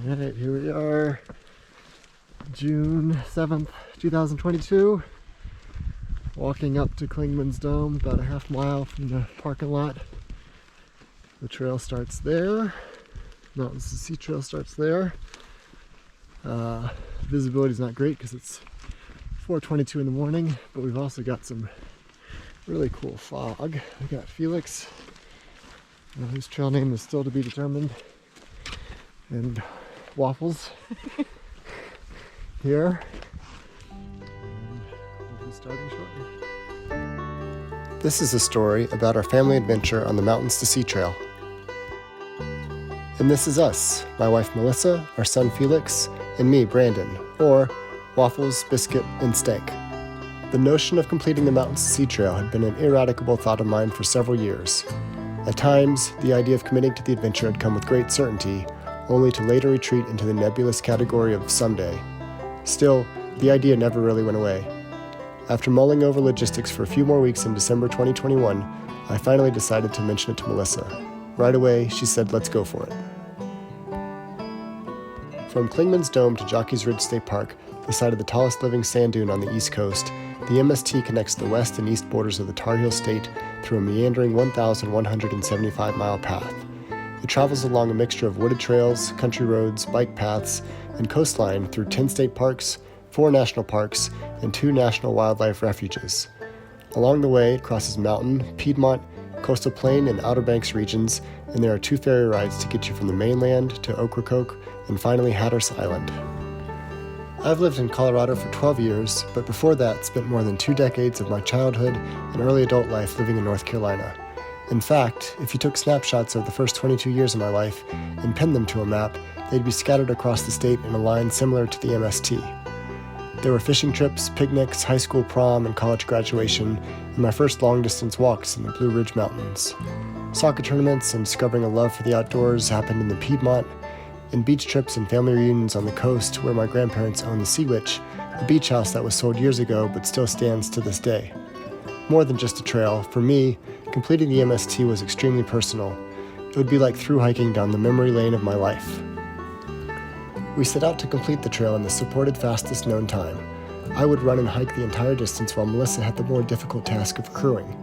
Alright, here we are, June 7th, 2022, walking up to Clingman's Dome, about a half mile from the parking lot. The trail starts there, Mountains to Sea Trail starts there. Visibility is not great because it's 4:22 in the morning, but we've also got some really cool fog. We got Felix, whose trail name is still to be determined, and Waffles here, and we'll be starting shortly. This is a story about our family adventure on the Mountains to Sea Trail. And this is us, my wife Melissa, our son Felix, and me, Brandon, or Waffles, Biscuit, and Stank. The notion of completing the Mountains to Sea Trail had been an ineradicable thought of mine for several years. At times, the idea of committing to the adventure had come with great certainty, only to later retreat into the nebulous category of someday. Still, the idea never really went away. After mulling over logistics for a few more weeks in December 2021, I finally decided to mention it to Melissa. Right away, she said, let's go for it. From Clingman's Dome to Jockey's Ridge State Park, the site of the tallest living sand dune on the East Coast, the MST connects the west and east borders of the Tar Heel State through a meandering 1,175-mile path. It travels along a mixture of wooded trails, country roads, bike paths, and coastline through 10 state parks, 4 national parks, and 2 national wildlife refuges. Along the way, it crosses mountain, Piedmont, coastal plain, and Outer Banks regions, and there are 2 ferry rides to get you from the mainland to Ocracoke and finally Hatteras Island. I've lived in Colorado for 12 years, but before that spent more than 2 decades of my childhood and early adult life living in North Carolina. In fact, if you took snapshots of the first 22 years of my life and pinned them to a map, they'd be scattered across the state in a line similar to the MST. There were fishing trips, picnics, high school prom, and college graduation, and my first long-distance walks in the Blue Ridge Mountains. Soccer tournaments and discovering a love for the outdoors happened in the Piedmont, and beach trips and family reunions on the coast where my grandparents owned the Sea Witch, a beach house that was sold years ago but still stands to this day. More than just a trail, for me, completing the MST was extremely personal. It would be like through hiking down the memory lane of my life. We set out to complete the trail in the supported fastest known time. I would run and hike the entire distance while Melissa had the more difficult task of crewing.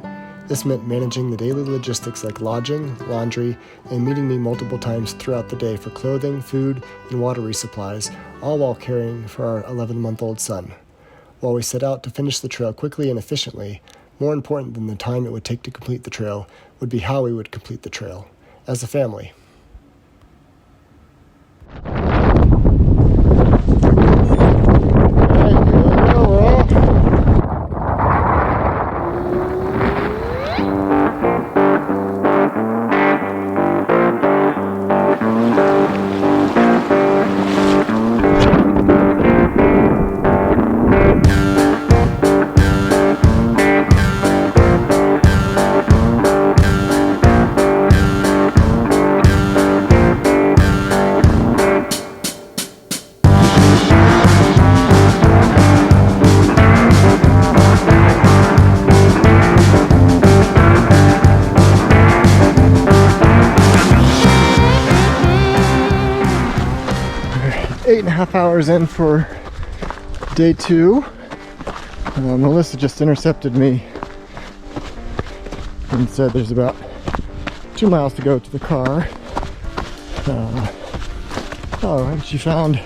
This meant managing the daily logistics like lodging, laundry, and meeting me multiple times throughout the day for clothing, food, and water resupplies, all while caring for our 11-month-old son. While we set out to finish the trail quickly and efficiently, more important than the time it would take to complete the trail would be how we would complete the trail, as a family. Eight and a half hours in for day 2. Melissa just intercepted me and said there's about 2 miles to go to the car. And she found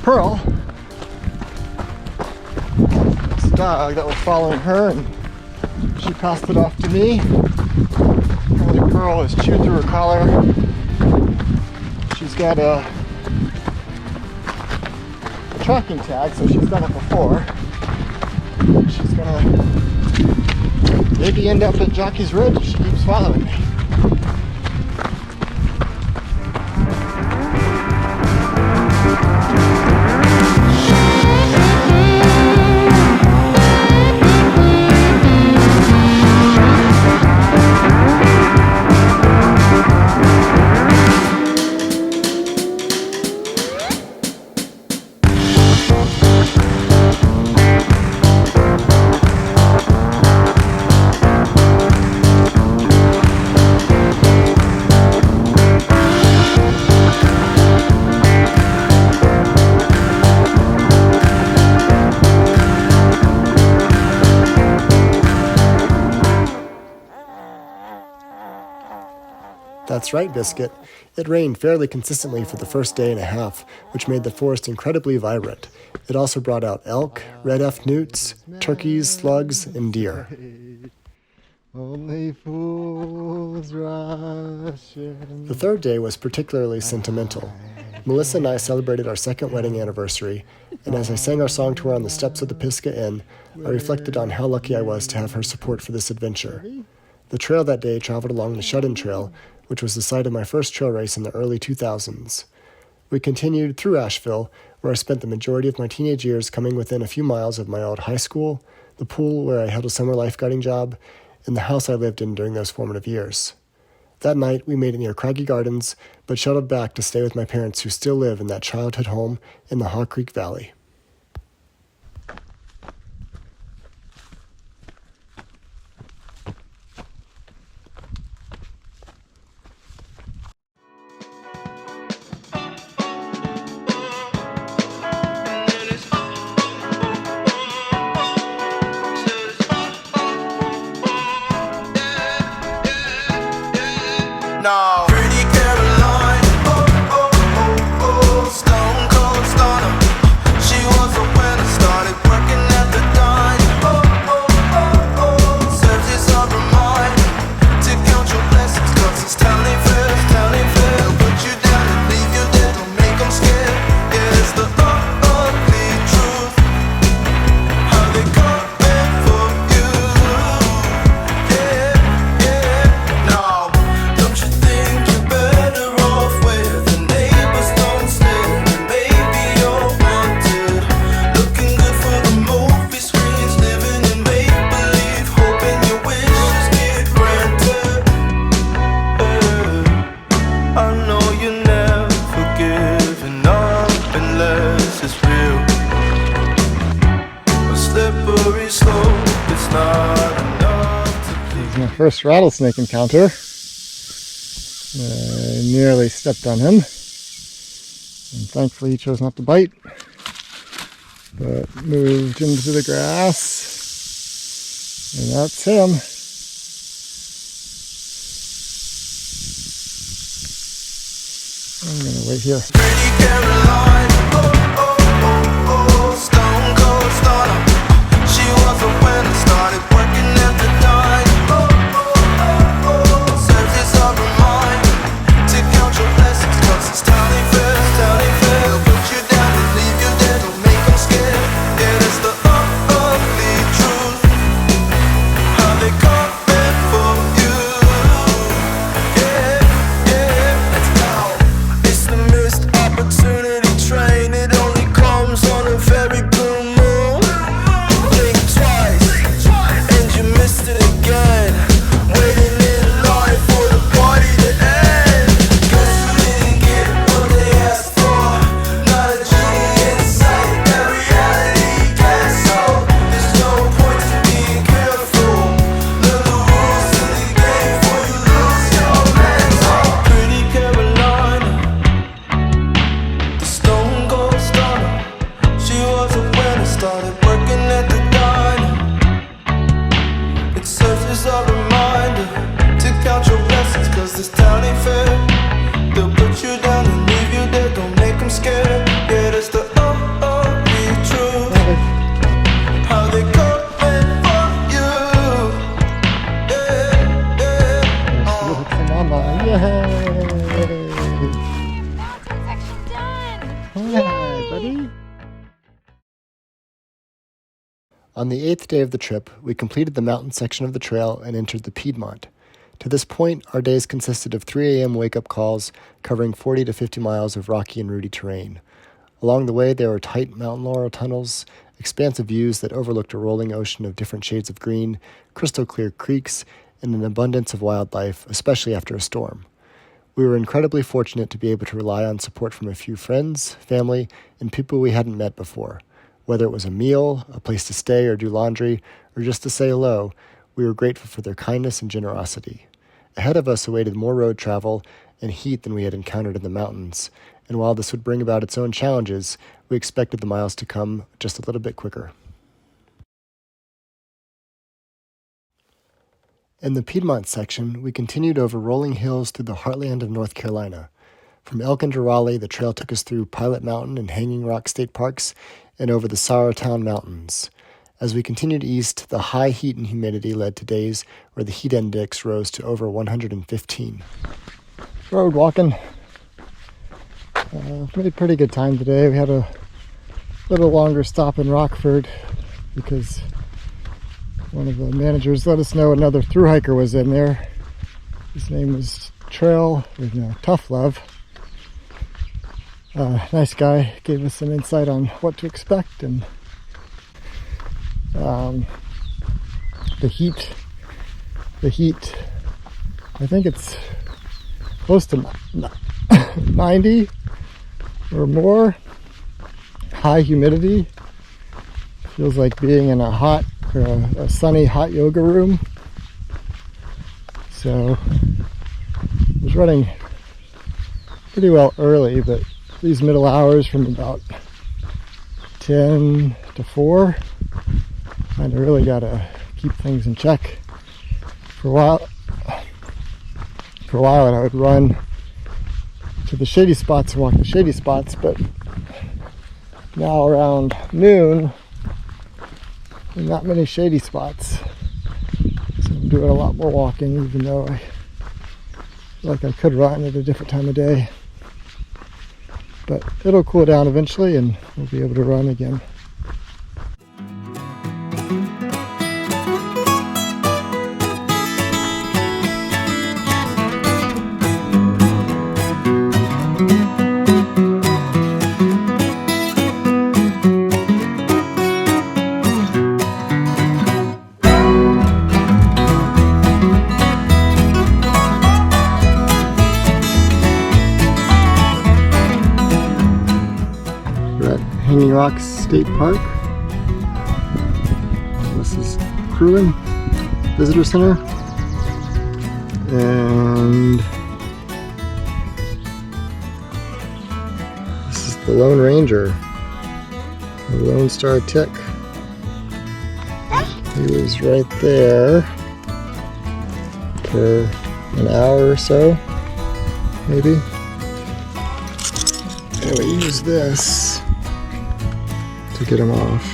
Pearl, this dog that was following her, and she passed it off to me. Apparently Pearl is chewed through her collar. She's got a tracking tag, so she's done it before. She's gonna maybe end up at Jockey's Ridge if she keeps following me. That's right, Biscuit. It rained fairly consistently for the first day and a half, which made the forest incredibly vibrant. It also brought out elk, red newts, turkeys, slugs, and deer. Only fools rush in. The third day was particularly sentimental. Melissa and I celebrated our second wedding anniversary, and as I sang our song to her on the steps of the Pisgah Inn, I reflected on how lucky I was to have her support for this adventure. The trail that day traveled along the Shut-In Trail, which was the site of my first trail race in the early 2000s. We continued through Asheville, where I spent the majority of my teenage years coming within a few miles of my old high school, the pool where I held a summer lifeguarding job, and the house I lived in during those formative years. That night, we made it near Craggy Gardens, but shuttled back to stay with my parents who still live in that childhood home in the Haw Creek Valley. No. Pretty Caroline, oh, oh, oh, oh, stone cold stunner. She was a winner, started working at the dine. Oh, oh, oh, oh, searches of her mind to count your blessings, cause it's telling fair. Put you down and leave you there, don't make them scared. Yeah, it's the ugly truth, how they coming for you. Yeah, yeah, no. Don't you think you're better off where the neighbors don't stare? Maybe you're wanted, looking good for the movie screens, living in make-believe, hoping your wishes get granted. I know you never giving up unless it's real. A slippery slope, it's not enough to please. My first rattlesnake encounter. I nearly stepped on him, and thankfully he chose not to bite, but moved into the grass, and that's him. I'm gonna wait here. Pretty Caroline, oh, oh, oh, oh, stone cold stunner. She was a winner, started working at the dine. Oh, oh, oh, oh, searches of her mind to count your blessings, cause it's telling fair. They'll put you down and leave you there, don't make them scared. Yeah, that's the ugly truth, how they coming for you. Yeah, yeah, let's go. It's the missed opportunity train. It only comes on a very blue moon. Blink twice, and you missed it again. Waiting in line for the party to end. Guess you didn't get what they asked for. Not a genie in sight, that reality gets so. There's no point to being careful. Learn the rules of the game before you lose your mental. Pretty Caroline, the stone cold stunner. She was a winner, started working at the dine. It serves as a reminder to count your blessings, cause this town ain't fair. They'll put you down and leave you there, don't make them scared. Yeah, that's the ugly truth, how they coming for you. Yeah, yeah, It's actually done. Hi, buddy. On the 8th day of the trip, we completed the mountain section of the trail and entered the Piedmont. To this point, our days consisted of 3 a.m. wake-up calls covering 40 to 50 miles of rocky and rooty terrain. Along the way, there were tight mountain laurel tunnels, expansive views that overlooked a rolling ocean of different shades of green, crystal-clear creeks, and an abundance of wildlife, especially after a storm. We were incredibly fortunate to be able to rely on support from a few friends, family, and people we hadn't met before. Whether it was a meal, a place to stay or do laundry, or just to say hello, we were grateful for their kindness and generosity. Ahead of us awaited more road travel and heat than we had encountered in the mountains, and while this would bring about its own challenges, we expected the miles to come just a little bit quicker. In the Piedmont section, we continued over rolling hills through the heartland of North Carolina. From Elkin to Raleigh, the trail took us through Pilot Mountain and Hanging Rock State Parks and over the Sorrowtown Mountains. As we continued east, the high heat and humidity led to days where the heat index rose to over 115. Road walking. Made pretty good time today. We had a little longer stop in Rockford because one of the managers let us know another thru hiker was in there. His name was Tough Love. Nice guy, gave us some insight on what to expect, and the heat, I think it's close to 90 or more. High humidity. Feels like being in a sunny hot yoga room. So I was running pretty well early, but these middle hours from about 10 to 4, kind of really got to keep things in check. For a while, I would run to the shady spots and walk the shady spots, but now around noon, there are not many shady spots. So I'm doing a lot more walking, even though I feel like I could run at a different time of day. But it'll cool down eventually and we'll be able to run again. Hanging Rock State Park. This is Crewin Visitor Center. And this is the Lone Ranger, the Lone Star Tick. He was right there for an hour or so, maybe. And we use this to get them off.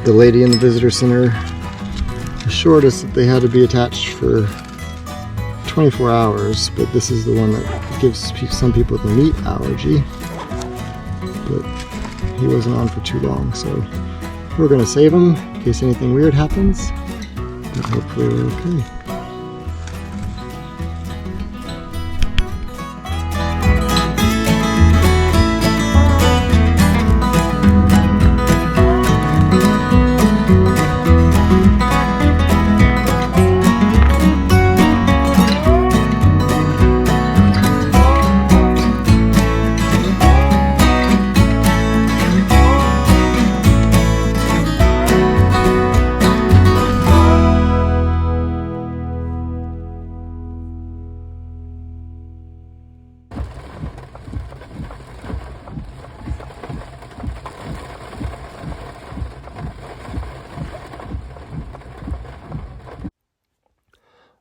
The lady in the visitor center assured us that they had to be attached for 24 hours, but this is the one that gives some people with a meat allergy. But he wasn't on for too long, so we're going to save him in case anything weird happens, but hopefully we're okay.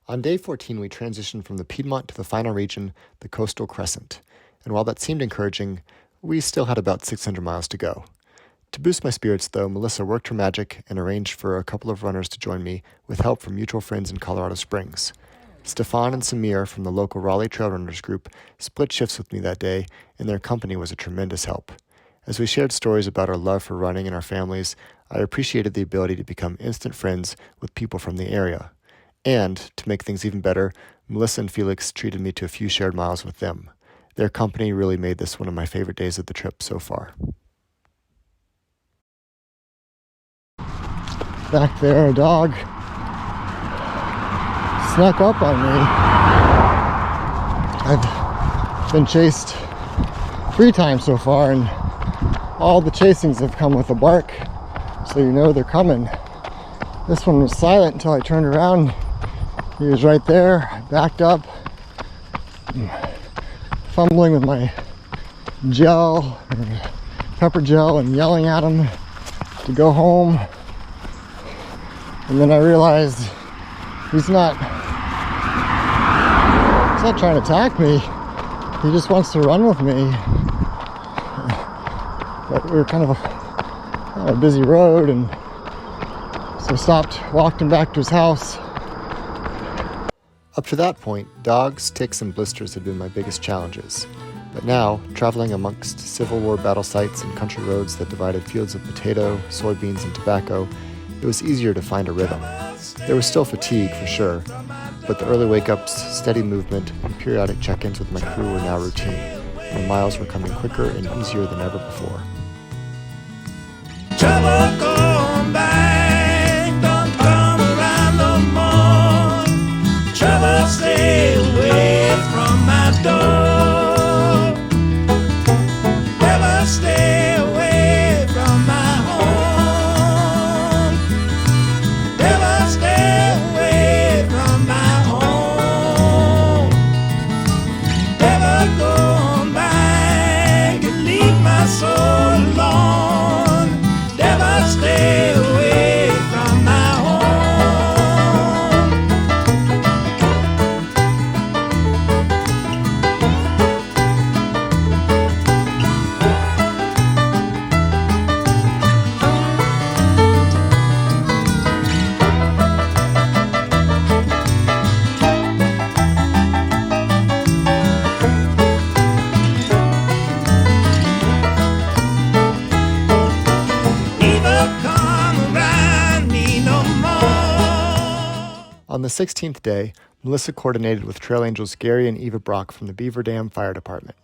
On day 14, we transitioned from the Piedmont to the final region, the Coastal Crescent. And while that seemed encouraging, we still had about 600 miles to go. To boost my spirits, though, Melissa worked her magic and arranged for a couple of runners to join me with help from mutual friends in Colorado Springs. Stefan and Samir from the local Raleigh Trail Runners group split shifts with me that day, and their company was a tremendous help. As we shared stories about our love for running and our families, I appreciated the ability to become instant friends with people from the area. And, to make things even better, Melissa and Felix treated me to a few shared miles with them. Their company really made this one of my favorite days of the trip so far. Back there, a dog snuck up on me. I've been chased 3 times so far, and all the chasings have come with a bark, so you know they're coming. This one was silent until I turned around. He was right there. I backed up, fumbling with my pepper gel, and yelling at him to go home. And then I realized he's not trying to attack me. He just wants to run with me. But we were kind of on a busy road, and so stopped, walked him back to his house. Up to that point, dogs, ticks, and blisters had been my biggest challenges. But now, traveling amongst Civil War battle sites and country roads that divided fields of potato, soybeans, and tobacco, it was easier to find a rhythm. There was still fatigue, for sure, but the early wake-ups, steady movement, and periodic check-ins with my crew were now routine, and the miles were coming quicker and easier than ever before. Trouble going back, don't come around no more. Trouble stay away from my door. Never stay away from my home. Never stay away from my home. Never go back and leave my soul alone. Stay away from my home. On the 16th day, Melissa coordinated with Trail Angels Gary and Eva Brock from the Beaver Dam Fire Department.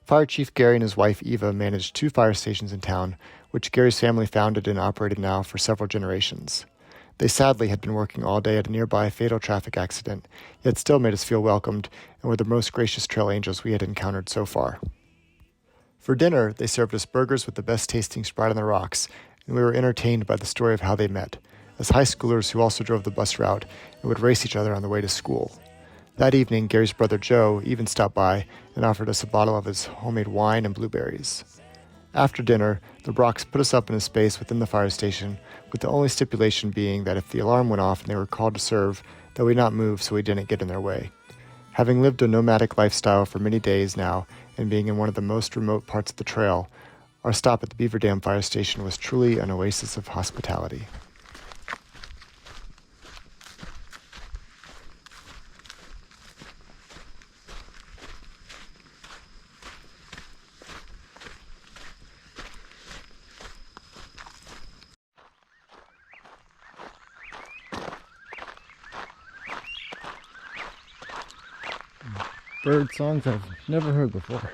Fire Chief Gary and his wife Eva managed 2 fire stations in town, which Gary's family founded and operated now for several generations. They sadly had been working all day at a nearby fatal traffic accident, yet still made us feel welcomed and were the most gracious Trail Angels we had encountered so far. For dinner, they served us burgers with the best tasting Sprite on the rocks, and we were entertained by the story of how they met, as high schoolers who also drove the bus route and would race each other on the way to school. That evening, Gary's brother Joe even stopped by and offered us a bottle of his homemade wine and blueberries. After dinner, the Brocks put us up in a space within the fire station, with the only stipulation being that if the alarm went off and they were called to serve, that we not move so we didn't get in their way. Having lived a nomadic lifestyle for many days now, and being in one of the most remote parts of the trail, our stop at the Beaver Dam Fire Station was truly an oasis of hospitality. Bird songs I've never heard before.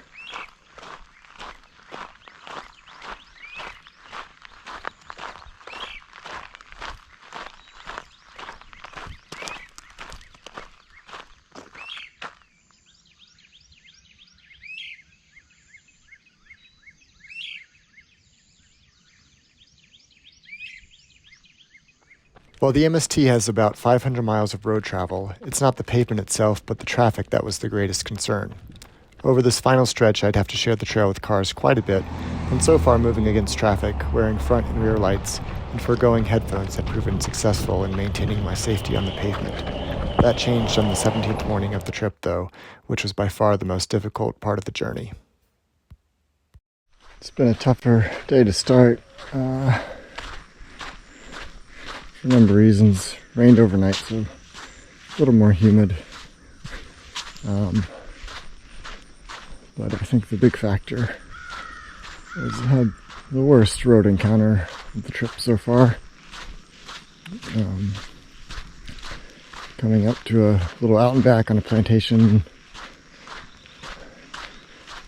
While the MST has about 500 miles of road travel, it's not the pavement itself but the traffic that was the greatest concern. Over this final stretch, I'd have to share the trail with cars quite a bit, and so far moving against traffic, wearing front and rear lights, and foregoing headphones had proven successful in maintaining my safety on the pavement. That changed on the 17th morning of the trip, though, which was by far the most difficult part of the journey. It's been a tougher day to start. For a number of reasons. Rained overnight, so a little more humid. But I think the big factor is I had the worst road encounter of the trip so far. Coming up to a little out and back on a plantation,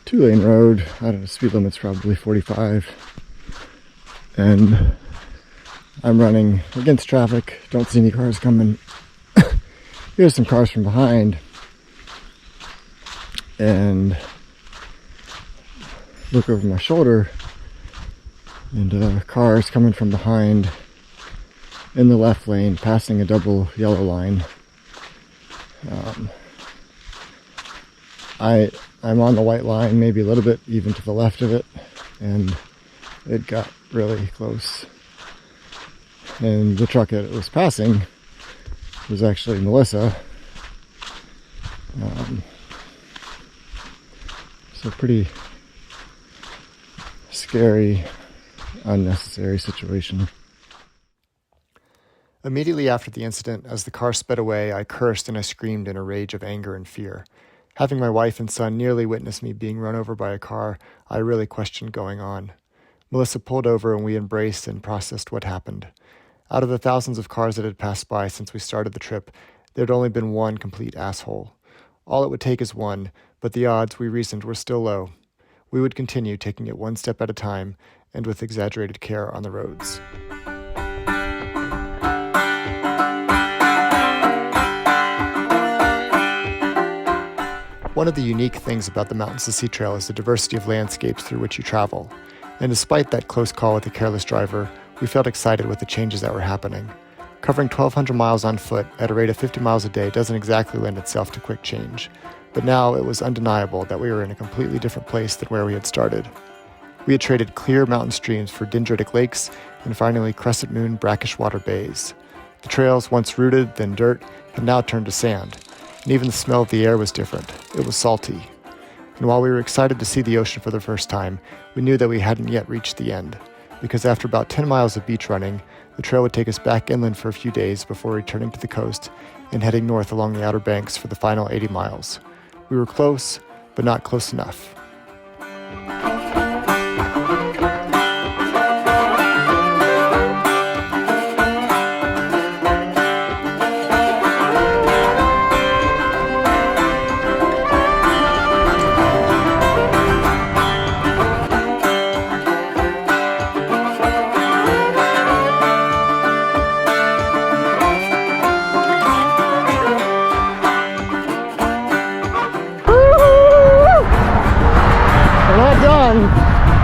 2-lane road. I don't know, speed limit's probably 45. And I'm running against traffic, don't see any cars coming. Here's some cars from behind. And look over my shoulder, and cars coming from behind in the left lane, passing a double yellow line. I'm on the white line, maybe a little bit even to the left of it, and it got really close. And the truck that it was passing was actually Melissa. So pretty scary, unnecessary situation. Immediately after the incident, as the car sped away, I cursed and I screamed in a rage of anger and fear. Having my wife and son nearly witness me being run over by a car, I really questioned going on. Melissa pulled over and we embraced and processed what happened. Out of the thousands of cars that had passed by since we started the trip, there had only been one complete asshole. All it would take is one, but the odds, we reasoned, were still low. We would continue taking it one step at a time and with exaggerated care on the roads. One of the unique things about the Mountains to Sea Trail is the diversity of landscapes through which you travel. And despite that close call with a careless driver, we felt excited with the changes that were happening. Covering 1,200 miles on foot at a rate of 50 miles a day doesn't exactly lend itself to quick change. But now it was undeniable that we were in a completely different place than where we had started. We had traded clear mountain streams for dendritic lakes and finally crescent moon brackish water bays. The trails, once rooted, then dirt, had now turned to sand. And even the smell of the air was different. It was salty. And while we were excited to see the ocean for the first time, we knew that we hadn't yet reached the end, because after about 10 miles of beach running, the trail would take us back inland for a few days before returning to the coast and heading north along the Outer Banks for the final 80 miles. We were close, but not close enough.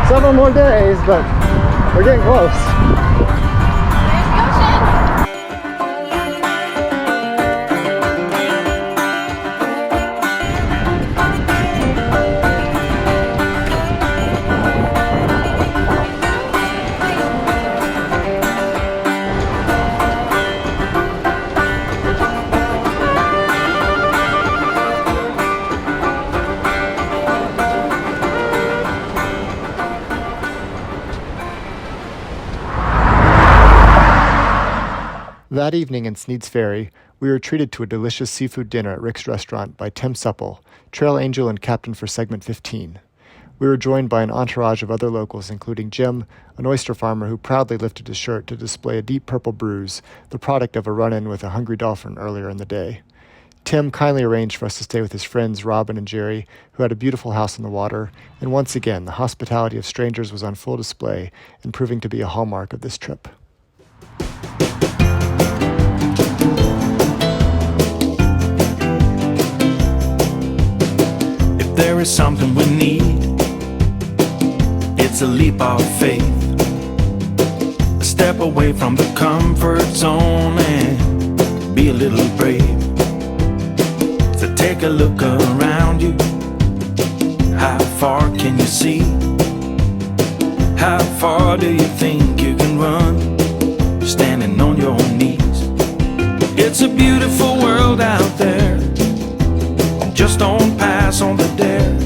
Several more days, but we're getting close. That evening in Sneed's Ferry, we were treated to a delicious seafood dinner at Rick's Restaurant by Tim Supple, trail angel and captain for Segment 15. We were joined by an entourage of other locals, including Jim, an oyster farmer who proudly lifted his shirt to display a deep purple bruise, the product of a run-in with a hungry dolphin earlier in the day. Tim kindly arranged for us to stay with his friends Robin and Jerry, who had a beautiful house on the water, and once again, the hospitality of strangers was on full display and proving to be a hallmark of this trip. There is something we need. It's a leap of faith, a step away from the comfort zone and be a little brave. So take a look around you. How far can you see? How far do you think you can run, standing on your knees? It's a beautiful world out there. Just don't pass on the dare.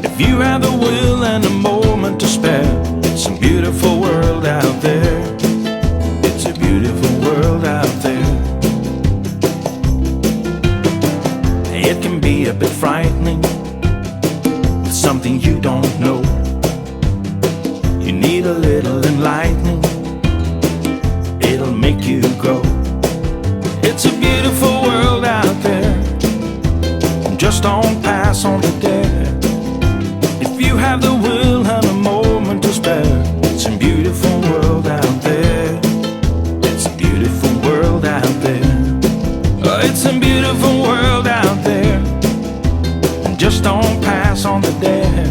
If you have the will and a moment to spare, it's a beautiful world out there. It's a beautiful world out there. It can be a bit frightening, something you don't know. You need a little enlightening, it'll make you grow. It's a beautiful world out there. Just don't pass on the dare. If you have the will and a moment to spare, it's a beautiful world out there. It's a beautiful world out there. Oh, it's a beautiful world out there. Just don't pass on the dare.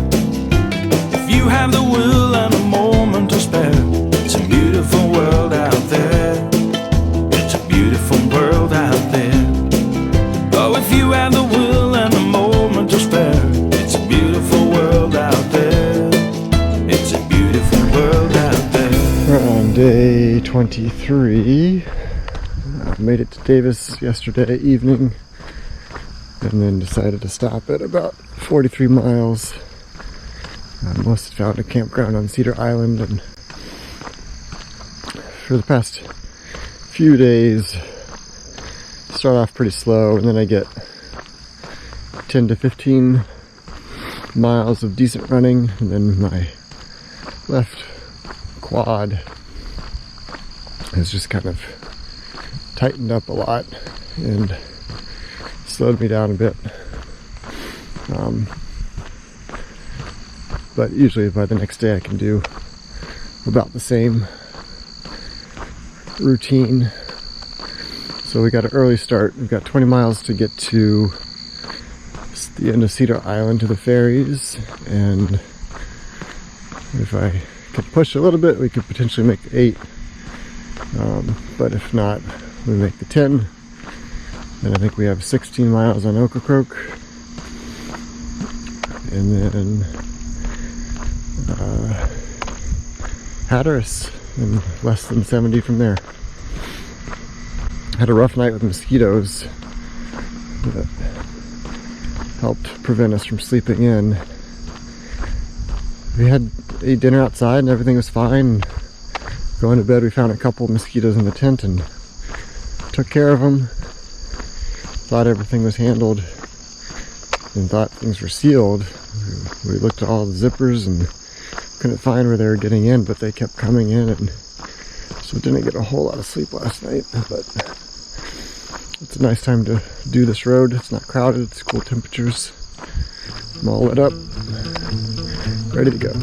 If you have the will and a moment to spare, it's a beautiful world out there. It's a beautiful world out there. Oh, if you have the will and a moment to spare, 23. Made it to Davis yesterday evening and then decided to stop at about 43 miles. Melissa found a campground on Cedar Island, and for the past few days start off pretty slow, and then I get 10 to 15 miles of decent running, and then my left quad has just kind of tightened up a lot and slowed me down a bit. But usually by the next day I can do about the same routine. So we got an early start. We've got 20 miles to get to the end of Cedar Island to the ferries, and if I could push a little bit we could potentially make 8, but if not we make the 10. Then I think we have 16 miles on Ocracoke, and then Hatteras, and less than 70 from there. Had a rough night with mosquitoes that helped prevent us from sleeping in. We ate dinner outside and everything was fine. Going to bed, we found a couple of mosquitoes in the tent and took care of them. Thought everything was handled and thought things were sealed. We looked at all the zippers and couldn't find where they were getting in, but they kept coming in, and so didn't get a whole lot of sleep last night. But it's a nice time to do this road. It's not crowded, it's cool temperatures. I'm all lit up, ready to go.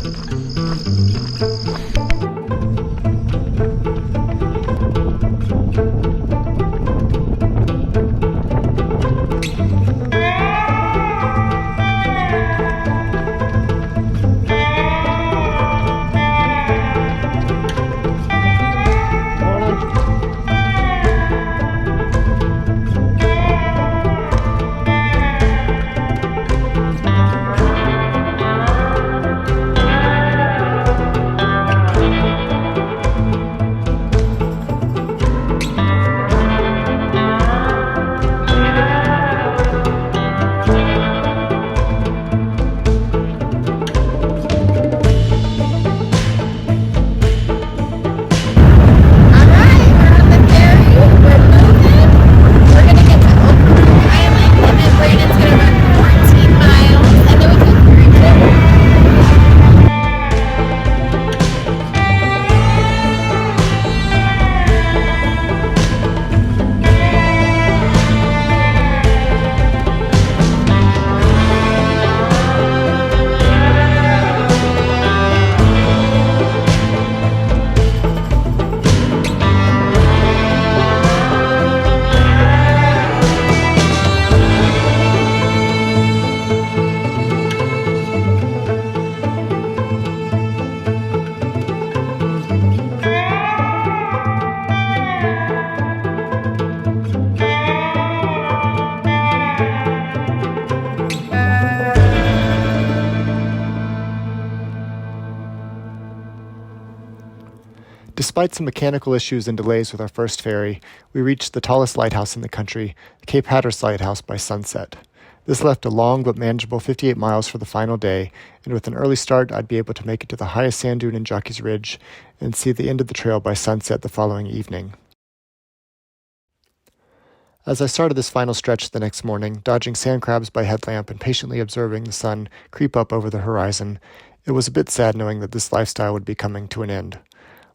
Despite some mechanical issues and delays with our first ferry, we reached the tallest lighthouse in the country, the Cape Hatteras Lighthouse, by sunset. This left a long but manageable 58 miles for the final day, and with an early start I'd be able to make it to the highest sand dune in Jockey's Ridge and see the end of the trail by sunset the following evening. As I started this final stretch the next morning, dodging sand crabs by headlamp and patiently observing the sun creep up over the horizon, it was a bit sad knowing that this lifestyle would be coming to an end.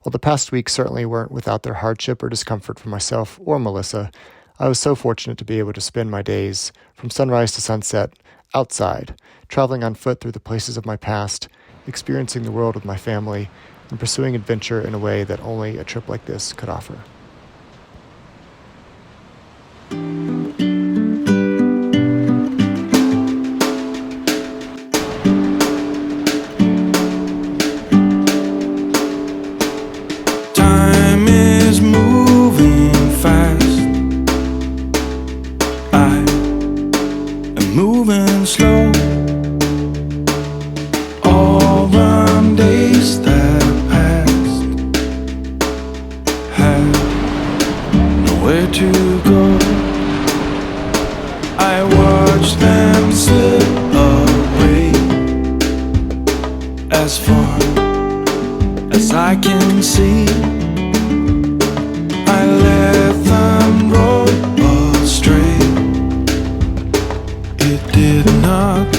While the past weeks certainly weren't without their hardship or discomfort for myself or Melissa, I was so fortunate to be able to spend my days, from sunrise to sunset, outside, traveling on foot through the places of my past, experiencing the world with my family, and pursuing adventure in a way that only a trip like this could offer. Moving slow, all run days that passed. to go. I watch them slip away as far as I can see. I let them roll astray. It did not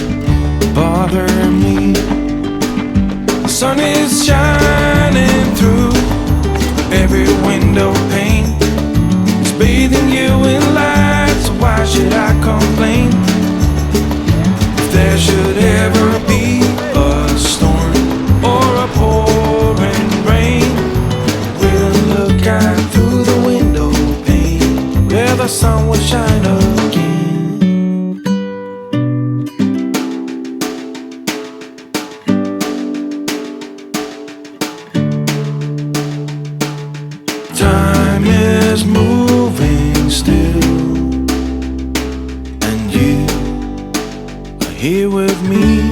bother me. The sun is shining through every window pane. It's bathing you in light, so why should I complain? If there should ever be a storm or a pouring rain, we'll look out through the window pane where the sun will shine again. Time is moving still, and you are here with me.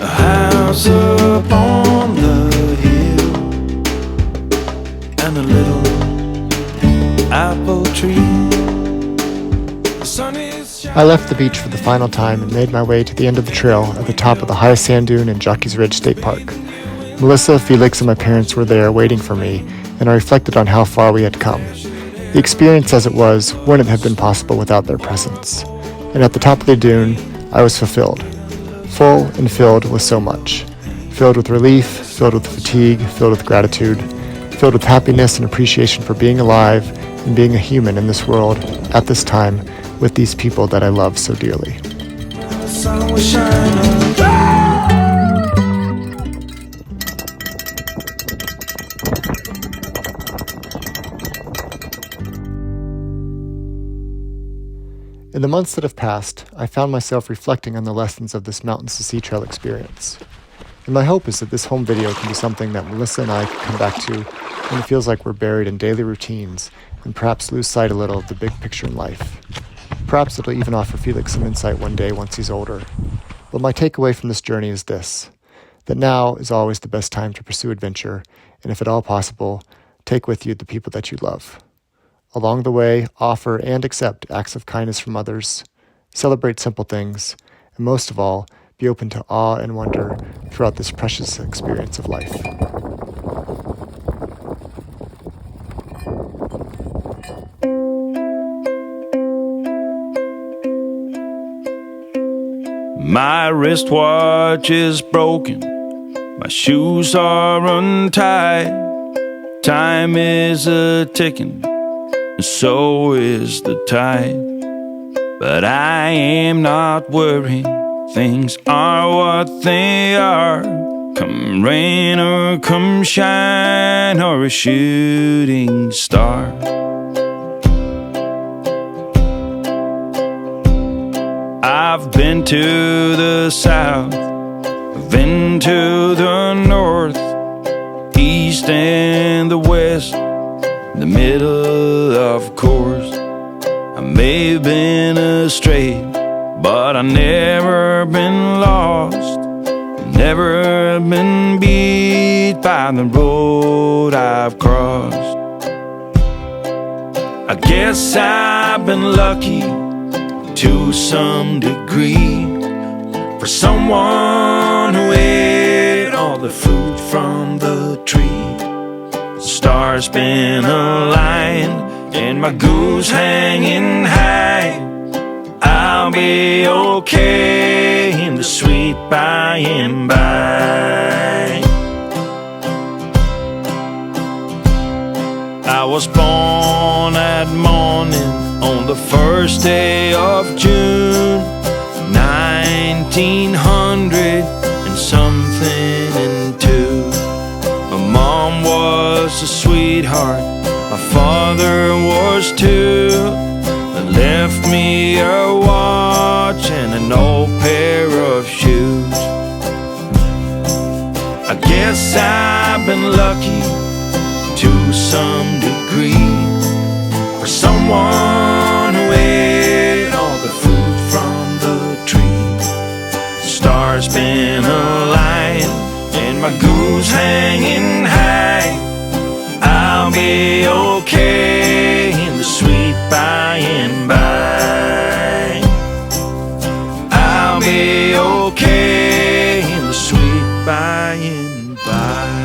A house upon the hill and a little apple tree. The sun is shining. I left the beach for the final time and made my way to the end of the trail at the top of the highest sand dune in Jockey's Ridge State Park. Melissa, Felix, and my parents were there waiting for me, and I reflected on how far we had come. The experience as it was wouldn't have been possible without their presence. And at the top of the dune, I was fulfilled. Full and filled with so much. Filled with relief, filled with fatigue, filled with gratitude, filled with happiness and appreciation for being alive and being a human in this world at this time with these people that I love so dearly. The sun will shine again. In the months that have passed, I found myself reflecting on the lessons of this Mountains to Sea Trail experience. And my hope is that this home video can be something that Melissa and I can come back to when it feels like we're buried in daily routines and perhaps lose sight a little of the big picture in life. Perhaps it'll even offer Felix some insight one day once he's older. But my takeaway from this journey is this, that now is always the best time to pursue adventure, and if at all possible, take with you the people that you love. Along the way, offer and accept acts of kindness from others, celebrate simple things, and most of all, be open to awe and wonder throughout this precious experience of life. My wristwatch is broken, my shoes are untied. Time is a-ticking, and so is the tide. But I am not worried, things are what they are. Come rain or come shine or a shooting star. I've been to the south, I've been to the north, east and the west, the middle, of course. I may have been astray, but I've never been lost, never been beat by the road I've crossed. I guess I've been lucky to some degree, for someone who ate all the fruit from the tree. Stars been aligned and my goose hanging high. I'll be okay in the sweet by and by. I was born at morning on the first day of June, 1900 and something and two. My mom was a sweetheart, my father was too. They left me a watch and an old pair of shoes. I guess I've been lucky to some degree, for someone who ate all the fruit from the tree. Stars been aligned and my goose hanging high. I'll be okay A-OK in the sweet by and by.